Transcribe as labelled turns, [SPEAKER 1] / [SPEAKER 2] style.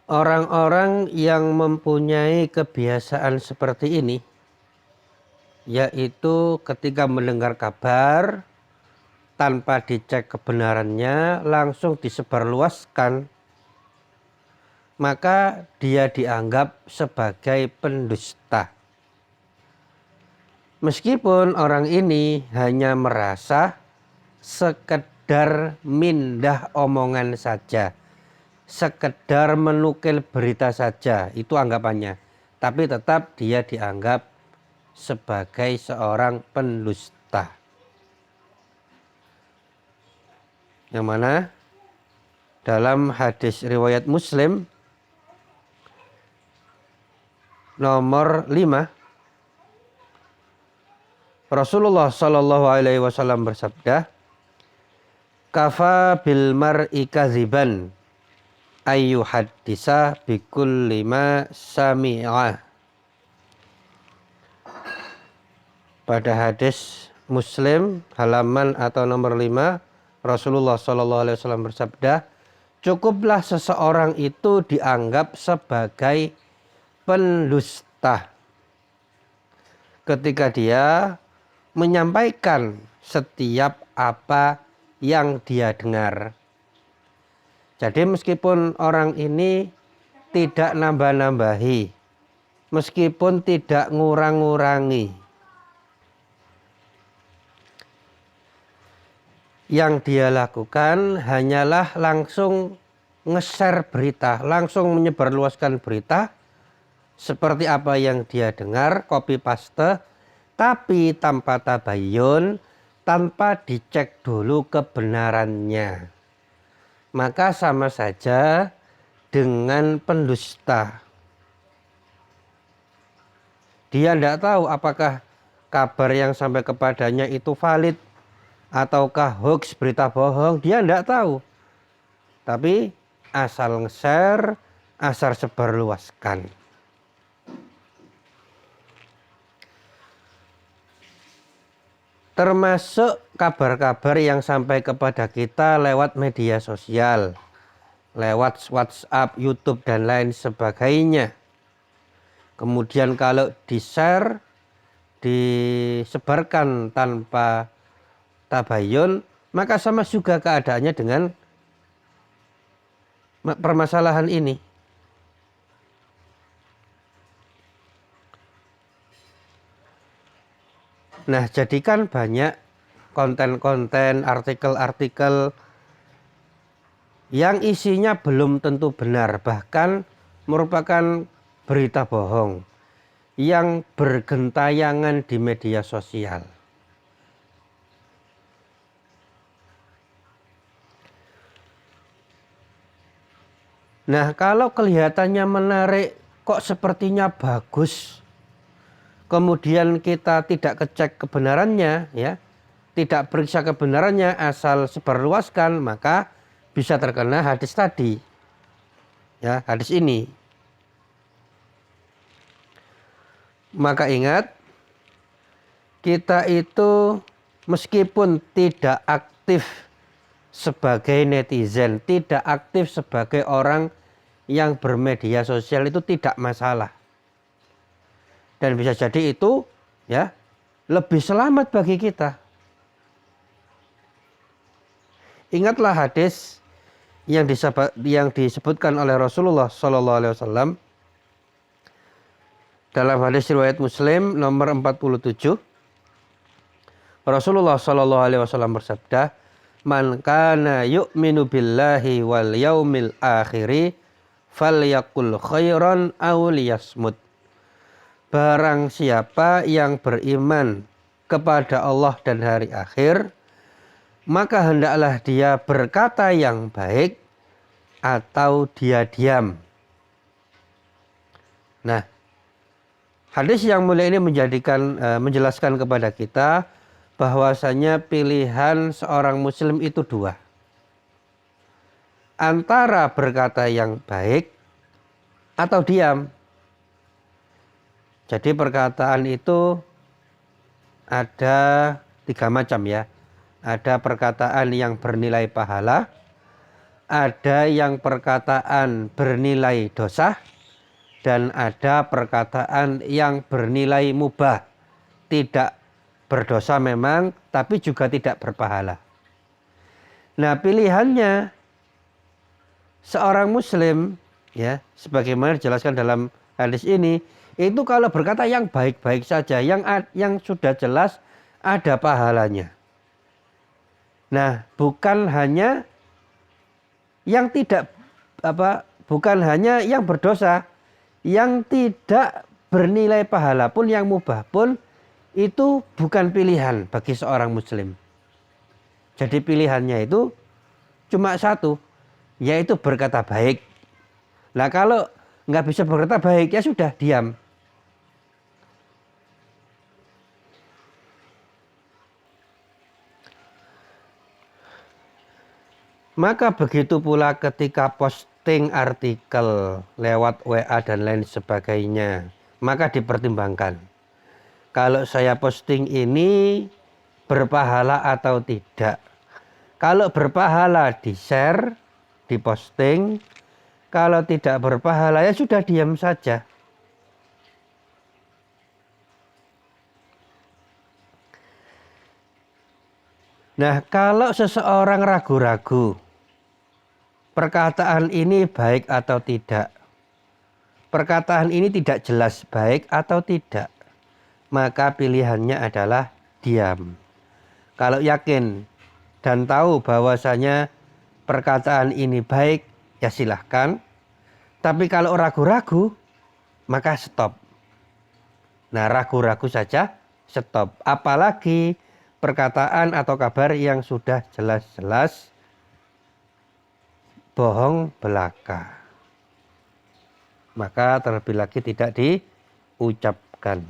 [SPEAKER 1] Orang-orang yang mempunyai kebiasaan seperti ini, yaitu ketika mendengar kabar tanpa dicek kebenarannya langsung disebarluaskan, maka dia dianggap sebagai pendusta. Meskipun orang ini hanya merasa sekedar mindah omongan saja, sekedar menukil berita saja, itu anggapannya. Tapi tetap dia dianggap sebagai seorang pendusta. Yang mana dalam hadis riwayat Muslim nomor 5, Rasulullah Shallallahu Alaihi Wasallam bersabda, "Kafa bil mar'i kadziban ayu hadisa bikul lima sami'ah." Pada hadis Muslim halaman atau nomor 5, Rasulullah Shallallahu Alaihi Wasallam bersabda, cukuplah seseorang itu dianggap sebagai pendusta ketika dia menyampaikan setiap apa yang dia dengar. Jadi meskipun orang ini tidak nambah-nambahi, meskipun tidak ngurang-ngurangi, yang dia lakukan hanyalah langsung nge-share berita, langsung menyebarluaskan berita seperti apa yang dia dengar, copy paste, tapi tanpa tabayun, tanpa dicek dulu kebenarannya. Maka sama saja dengan pendusta. Dia tidak tahu apakah kabar yang sampai kepadanya itu valid ataukah hoax, berita bohong, dia tidak tahu. Tapi asal nge-share, asal sebarluaskan. Termasuk kabar-kabar yang sampai kepada kita lewat media sosial, lewat WhatsApp, YouTube, dan lain sebagainya. Kemudian kalau di-share, disebarkan tanpa tabayun, maka sama juga keadaannya dengan permasalahan ini. Nah, jadikan banyak konten-konten, artikel-artikel yang isinya belum tentu benar, bahkan merupakan berita bohong yang bergentayangan di media sosial. Nah, kalau kelihatannya menarik, kok sepertinya bagus, kemudian kita tidak kecek kebenarannya, ya, tidak periksa kebenarannya, asal sebarluaskan, maka bisa terkena hadis tadi, ya, hadis ini. Maka ingat, kita itu meskipun tidak aktif sebagai netizen, tidak aktif sebagai orang yang bermedia sosial, itu tidak masalah. Dan bisa jadi itu, ya, lebih selamat bagi kita. Ingatlah hadis yang disebutkan oleh Rasulullah Shallallahu Alaihi Wasallam dalam hadis riwayat Muslim nomor 47. Rasulullah Shallallahu Alaihi Wasallam bersabda, "Man kana yu'minu billahi wal yaumil akhiri falyakul khairan aw liyasmut." Barang siapa yang beriman kepada Allah dan hari akhir, maka hendaklah dia berkata yang baik atau dia diam. Nah, hadis yang mulia ini menjelaskan kepada kita bahwasanya pilihan seorang muslim itu dua. Antara berkata yang baik atau diam. Jadi perkataan itu ada 3 macam, ya. Ada perkataan yang bernilai pahala, ada yang perkataan bernilai dosa dan ada perkataan yang bernilai mubah. Tidak berdosa memang, tapi juga tidak berpahala. Nah, pilihannya seorang muslim, ya, sebagaimana dijelaskan dalam hadis ini, itu kalau berkata yang baik-baik saja, yang sudah jelas ada pahalanya. Nah, bukan hanya yang tidak bukan hanya yang berdosa, yang tidak bernilai pahala pun, yang mubah pun, itu bukan pilihan bagi seorang muslim. Jadi pilihannya itu cuma satu, yaitu berkata baik. Nah, kalau nggak bisa berkata baik, ya sudah, diam. Maka begitu pula ketika posting artikel lewat WA dan lain sebagainya, maka dipertimbangkan. Kalau saya posting ini berpahala atau tidak. Kalau berpahala di-share, diposting. Kalau tidak berpahala ya sudah, diam saja. Nah, kalau seseorang ragu-ragu perkataan ini baik atau tidak, perkataan ini tidak jelas baik atau tidak, maka pilihannya adalah diam. Kalau yakin dan tahu bahwasanya perkataan ini baik, ya silahkan. Tapi kalau ragu-ragu, maka stop. Nah, ragu-ragu saja, stop. Apalagi perkataan atau kabar yang sudah jelas-jelas bohong belaka, maka terlebih lagi tidak diucapkan.